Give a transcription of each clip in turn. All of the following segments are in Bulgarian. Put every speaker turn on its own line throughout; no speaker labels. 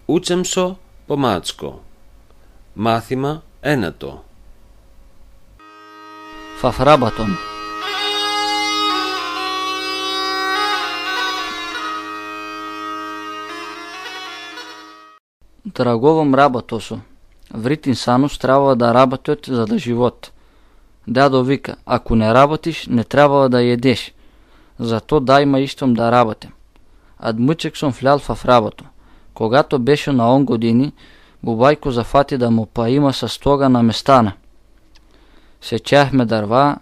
Учемсо помацко. Мάθημα ένατο.
Φαφράμπατον. Драговам работосо. Врит инсанус трябва да работят, за да живот. Дядо вика, ако не работиш, не трябва да едеш. Зато дай ма искам да работя. Адмъчек съм влял в работа. Когато беше на он години, бубайко зафати да му поима с тога на местана. Сечахме дърва,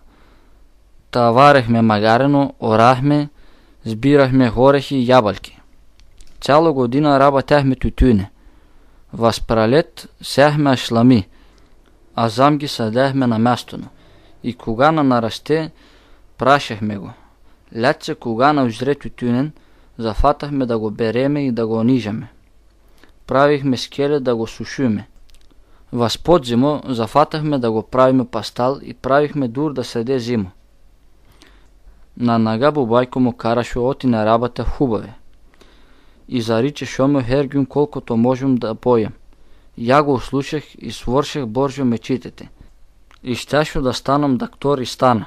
таварехме магарено, орахме, сбирахме горехи и ябълки. Цяла година работяхме тютюне. Възпралет сяхме ашлами, а зам ги съдяхме на мястото. И кога нарасте, прашахме го. Лятце кога наузре тютюнен, зафатахме да го береме и да го нижаме. Правихме скеле да го сушиме. Възпод зимо зафатахме да го правиме пастал и правихме дур да седе зимо. На нага бубайко му караше оти на работа хубаве. И зариче шоме хергюм колкото можем да поем. Я го слушах и свърших боржо мечитите. И щяшо да станам доктор и стана.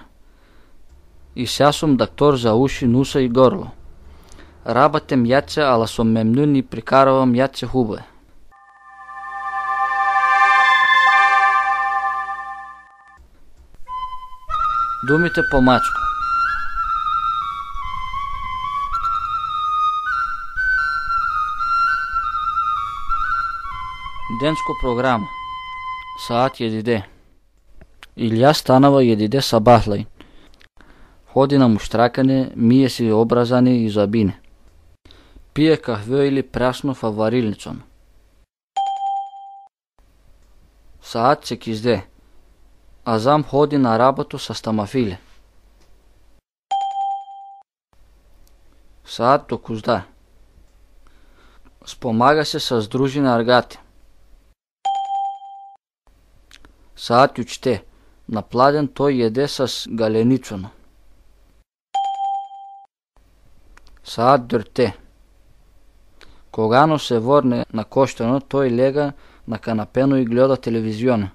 И ся съм доктор за уши, носа и горло. Работем яце, ала съм мемнун и прикарвам яце хубаве. Думите по-мачко. Денско програма. Саат едиде. Илия станава едиде сабахлай. Ходи на муштракане, мие си образане и забине. Пие кахве или прясно в варилницон. Саат се кизде. Азам ходи на работу с тамафиле. Саат до кузда. Спомага се с дружи на аргати. Саат ючте. На пладен той еде с галеничоно. Саат дърте. Когато се върне на кощено, той лега на канапено и гледа телевизиона.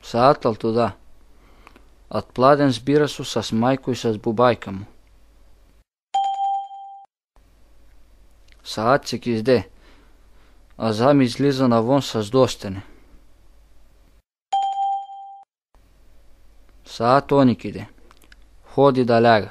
Саат алтуда. От пладен сбира се с майко и с бубайка му. Саат се кизде. Азам излиза навън с достене. Саат оникиде. Ходи да ляга.